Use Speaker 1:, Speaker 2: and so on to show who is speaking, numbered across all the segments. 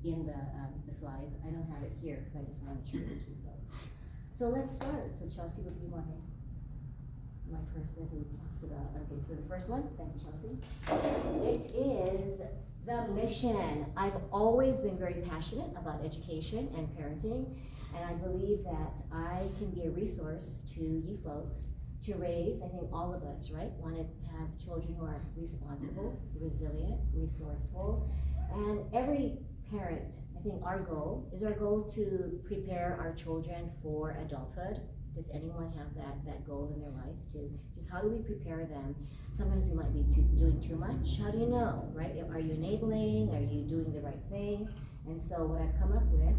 Speaker 1: in the slides. I don't have it here because I just wanted to show it to you folks. So let's start. So Chelsea, what do you want to? My person who talks about, okay, so the first one, thank you, Chelsea. It is the mission. I've always been very passionate about education and parenting, and I believe that I can be a resource to you folks to raise, I think all of us, right, want to have children who are responsible, resilient, resourceful, and every parent, I think our goal to prepare our children for adulthood. Does anyone have that goal in their life to just how do we prepare them? Sometimes we might be doing too much. How do you know, right? Are you enabling? Are you doing the right thing? And so what I've come up with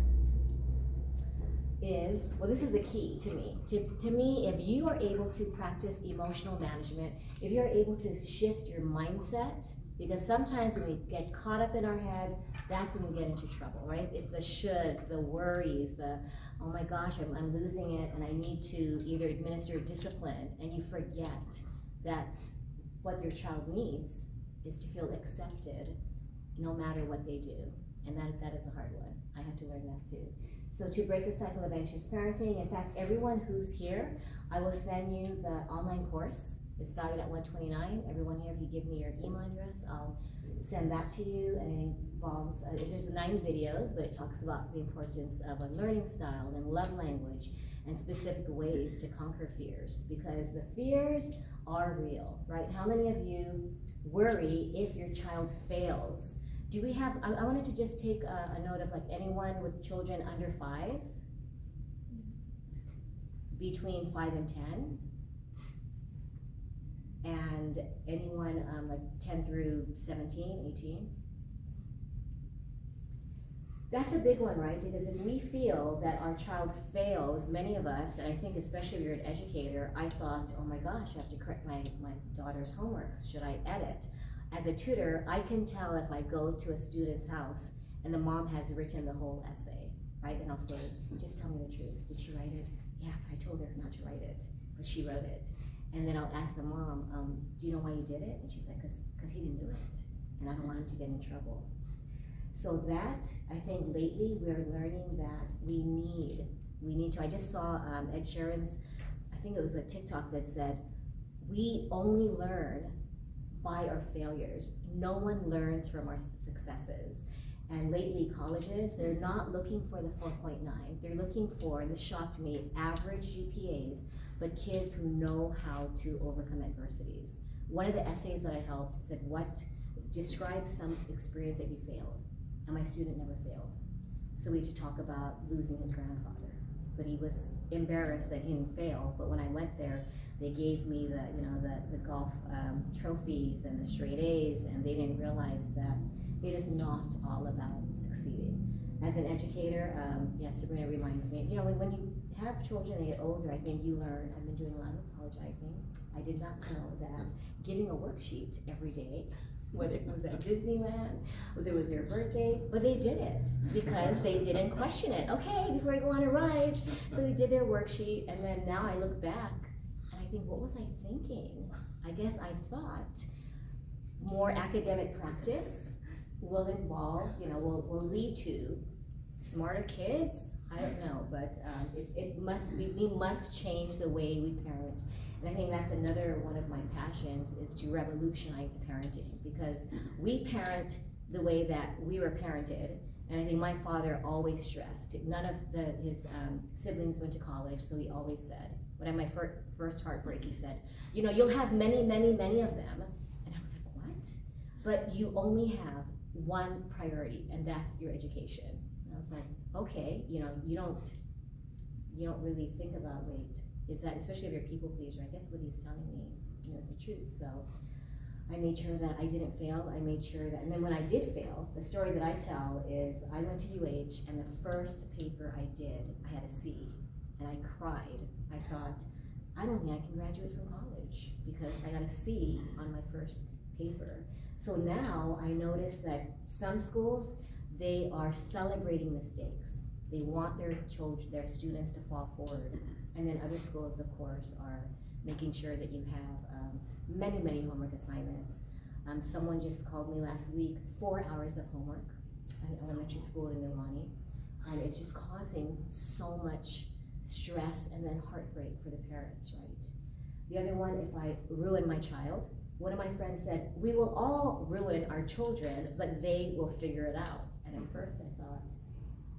Speaker 1: is, well, this is the key to me. To me, if you are able to practice emotional management, if you're able to shift your mindset, because sometimes when we get caught up in our head, that's when we get into trouble, right? It's the shoulds, the worries, the, oh my gosh, I'm losing it and I need to either administer discipline, and you forget that what your child needs is to feel accepted no matter what they do. And that is a hard one. I have to learn that too. So to break the cycle of anxious parenting, in fact, everyone who's here, I will send you the online course. It's valued at $129. Everyone here, if you give me your email address, I'll send that to you. And it involves, there's 9 videos, but it talks about the importance of a learning style and love language and specific ways to conquer fears, because the fears are real, right? How many of you worry if your child fails? Do we have, I wanted to just take a note of like anyone with children under 5, between 5 and 10, and anyone like 10 through 17, 18. That's a big one, right? Because if we feel that our child fails, many of us, and I think especially if you're an educator, I thought, oh my gosh, I have to correct my daughter's homeworks. Should I edit? As a tutor, I can tell if I go to a student's house and the mom has written the whole essay, right? And I'll say, just tell me the truth. Did she write it? Yeah, I told her not to write it, but she wrote it. And then I'll ask the mom, do you know why you did it? And she's like, because he didn't do it, and I don't want him to get in trouble. So that, I think lately we're learning that we need to, I just saw Ed Sheeran's, I think it was a TikTok that said, we only learn by our failures. No one learns from our successes. And lately colleges, they're not looking for the 4.9. They're looking for, and this shocked me, average GPAs, but kids who know how to overcome adversities. One of the essays that I helped said, describe some experience that you failed. And my student never failed. So we had to talk about losing his grandfather. But he was embarrassed that he didn't fail. But when I went there, they gave me the golf trophies and the straight A's, and they didn't realize that it is not all about succeeding. As an educator, Sabrina reminds me, when you have children and get older, I think you learn, I've been doing a lot of apologizing. I did not know that giving a worksheet every day, whether it was at Disneyland, whether it was their birthday, but they did it because they didn't question it. Okay, before I go on a ride. So they did their worksheet, and then now I look back and I think, what was I thinking? I guess I thought more academic practice will involve, will lead to smarter kids. I don't know, but we must change the way we parent. And I think that's another one of my passions, is to revolutionize parenting, because we parent the way that we were parented. And I think my father always stressed, none of his siblings went to college, so he always said, when I had my first heartbreak, he said, you'll have many, many, many of them. And I was like, what? But you only have one priority, and that's your education. And I was like, okay, you don't really think about, is that, especially if you're a people pleaser, I guess what he's telling me, is the truth. So I made sure that I didn't fail. I made sure that, and then when I did fail, the story that I tell is I went to UH, and the first paper I did, I had a C, and I cried. I thought, I don't think I can graduate from college because I got a C on my first paper. So now I notice that some schools, they are celebrating mistakes. They want their students to fall forward. And then other schools, of course, are making sure that you have many, many homework assignments. Someone just called me last week, 4 hours of homework. an elementary school in Mililani, and it's just causing so much stress and then heartbreak for the parents, right? The other one, if I ruin my child, one of my friends said, we will all ruin our children, but they will figure it out. And at first I thought,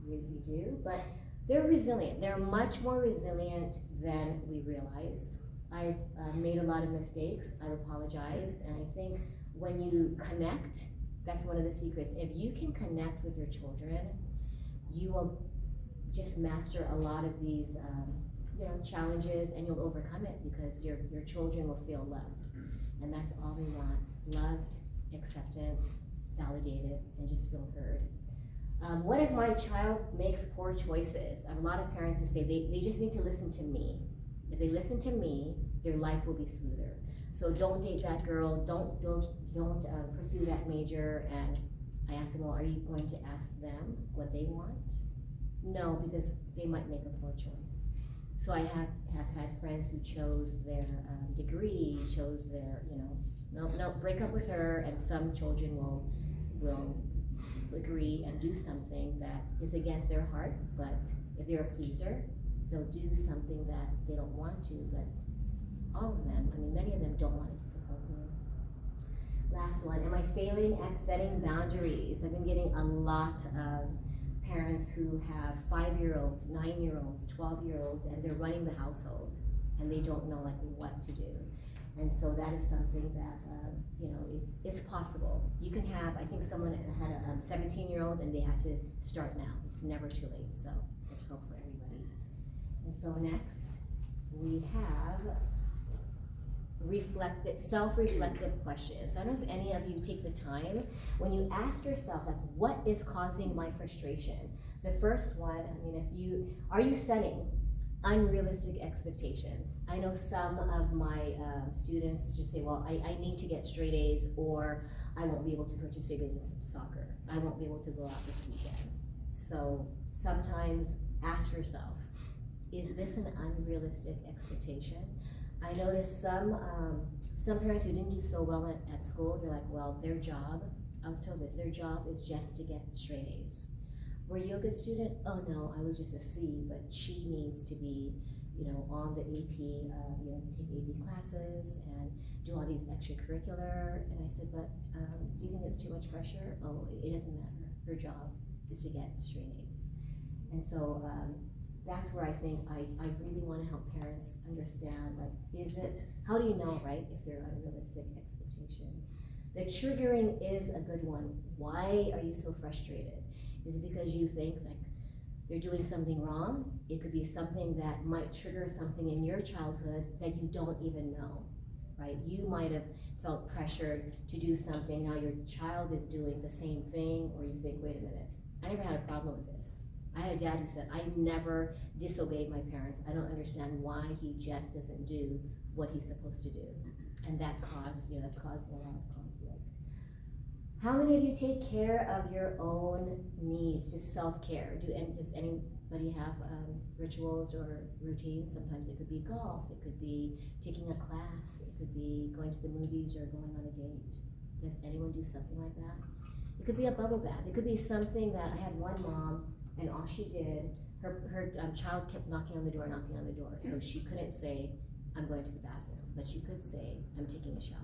Speaker 1: we do? But they're resilient. They're much more resilient than we realize. I've made a lot of mistakes. I've apologized. And I think when you connect, that's one of the secrets. If you can connect with your children, you will just master a lot of these challenges, and you'll overcome it because your children will feel loved. And that's all they want: loved, acceptance, validated, and just feel heard. What if my child makes poor choices? I have a lot of parents who say they just need to listen to me. If they listen to me, their life will be smoother. So don't date that girl, don't pursue that major. And I ask them, well, are you going to ask them what they want? No, because they might make a poor choice. So I have had friends who chose their degree, chose their, no, break up with her, and some children will agree and do something that is against their heart, but if they're a pleaser, they'll do something that they don't want to, but all of them, many of them don't want to disappoint me. Last one, am I failing at setting boundaries? I've been getting a lot of parents who have 5-year-olds, 9-year-olds, 12-year-olds, and they're running the household, and they don't know what to do. And so that is something that, it's possible. You can have, I think someone had a 17-year-old and they had to start now. It's never too late, so there's hope for everybody. And so next, we have self-reflective questions. I don't know if any of you take the time, when you ask yourself, what is causing my frustration? The first one, are you setting unrealistic expectations? I know some of my students just say, well, I need to get straight A's, or I won't be able to participate in soccer. I won't be able to go out this weekend. So sometimes ask yourself, is this an unrealistic expectation? I noticed some parents who didn't do so well at school, they're like, well, their job is just to get straight A's. Were you a good student? Oh no, I was just a C, but she needs to be, on the AP, take AP classes and do all these extracurricular. And I said, but do you think it's too much pressure? Oh, it doesn't matter. Her job is to get straight A's. And so that's where I think I really want to help parents understand, how do you know, right, if they're unrealistic expectations? The triggering is a good one. Why are you so frustrated? Is it because you think they're doing something wrong? It could be something that might trigger something in your childhood that you don't even know, right? You might have felt pressured to do something, now your child is doing the same thing, or you think, wait a minute, I never had a problem with this. I had a dad who said, I never disobeyed my parents. I don't understand why he just doesn't do what he's supposed to do. And that's causing a lot of conflict. How many of you take care of your own needs, just self-care? Does anybody have rituals or routines? Sometimes it could be golf, it could be taking a class, it could be going to the movies or going on a date. Does anyone do something like that? It could be a bubble bath. It could be something that, I had one mom, and all she did, her child kept knocking on the door, so she couldn't say, I'm going to the bathroom, but she could say, I'm taking a shower.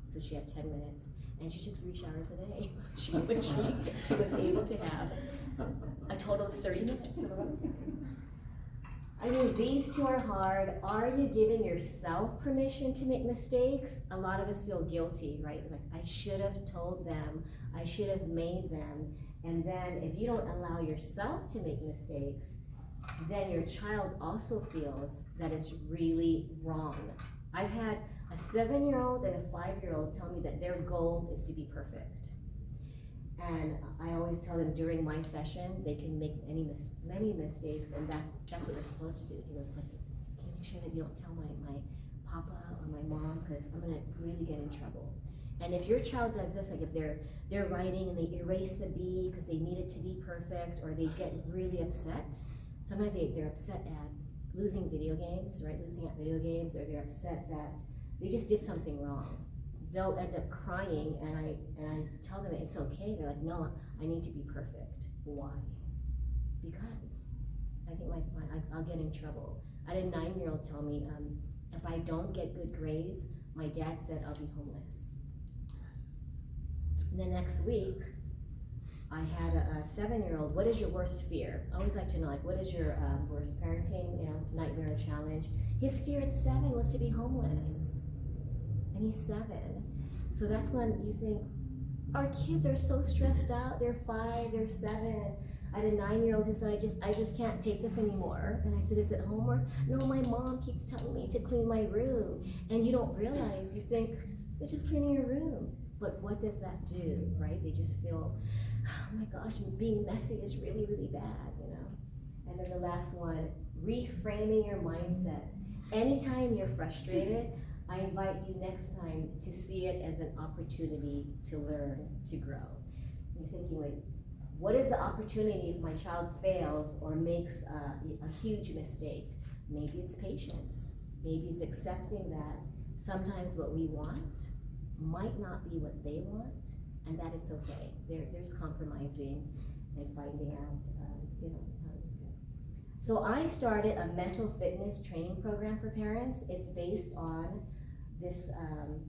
Speaker 1: So she had 10 minutes, and she took 3 showers a day. She was able to have a total of 30 minutes of alone time. These two are hard. Are you giving yourself permission to make mistakes? A lot of us feel guilty, right? I should have told them, I should have made them. And then if you don't allow yourself to make mistakes, then your child also feels that it's really wrong. I've had a 7-year-old and a 5-year-old tell me that their goal is to be perfect. And I always tell them during my session, they can make many mistakes, and that's what they're supposed to do. He goes, but can you make sure that you don't tell my papa or my mom, because I'm gonna really get in trouble. And if your child does this, if they're writing and they erase the B because they need it to be perfect, or they get really upset, sometimes they're upset at losing video games, right? Losing at video games, or they're upset that they just did something wrong. they'll end up crying, and I tell them it's okay. They're like, no, I need to be perfect. Why? Because I think I'll get in trouble. I had a 9-year-old tell me, if I don't get good grades, my dad said I'll be homeless. And the next week, I had a 7-year-old. What is your worst fear? I always like to know, like, what is your worst parenting, nightmare or challenge? His fear at 7 was to be homeless, and he's 7. So that's when you think, our kids are so stressed out. They're 5, they're 7. I had a 9-year-old who said, I just can't take this anymore. And I said, is it homework? No, my mom keeps telling me to clean my room. And you don't realize, you think, it's just cleaning your room. But what does that do, right? They just feel, oh my gosh, being messy is really, really bad, And then the last one, reframing your mindset. Anytime you're frustrated, I invite you next time to see it as an opportunity to learn, to grow. You're thinking, like, what is the opportunity if my child fails or makes a huge mistake? Maybe it's patience. Maybe it's accepting that sometimes what we want might not be what they want, and that it's okay. There's compromising and finding out, So I started a mental fitness training program for parents. It's based on this,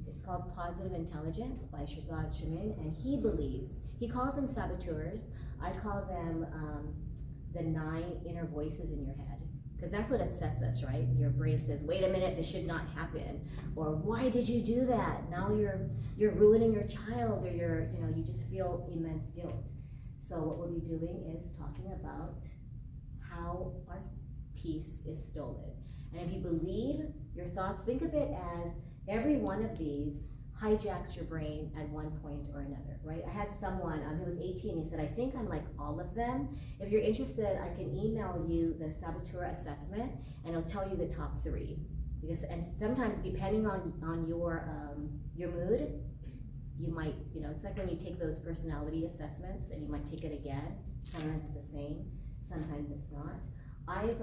Speaker 1: it's called Positive Intelligence by Shirzad Shamin, and he calls them saboteurs. I call them the 9 inner voices in your head, because that's what upsets us, right? Your brain says, wait a minute, this should not happen, or why did you do that? Now you're ruining your child, or you just feel immense guilt. So what we'll be doing is talking about how our peace is stolen. And if you believe your thoughts, think of it as every one of these hijacks your brain at one point or another, right? I had someone who was 18, he said, I think I'm like all of them. If you're interested, I can email you the saboteur assessment, and it'll tell you the top 3. And sometimes depending on your mood, you might, it's like when you take those personality assessments and you might take it again. Sometimes it's the same, sometimes it's not. I've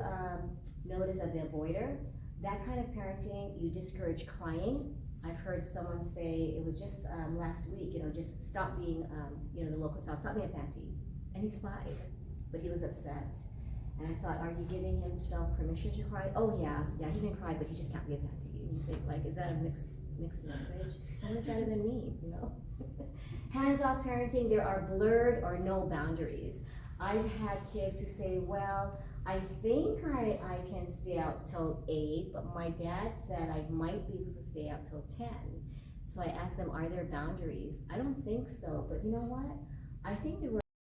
Speaker 1: noticed that the avoider, that kind of parenting, you discourage crying. I've heard someone say, it was just last week, just stop being, the local style, stop being a panty. And he's 5, but he was upset. And I thought, are you giving himself permission to cry? Oh yeah, he can cry, but he just can't be a panty. And you think, like, is that a mixed message? And what does that even mean, Hands-off parenting, there are blurred or no boundaries. I've had kids who say, well, I think I can stay out till 8, but my dad said I might be able to stay out till 10. So I asked them, are there boundaries? I don't think so, but you know what? I think there were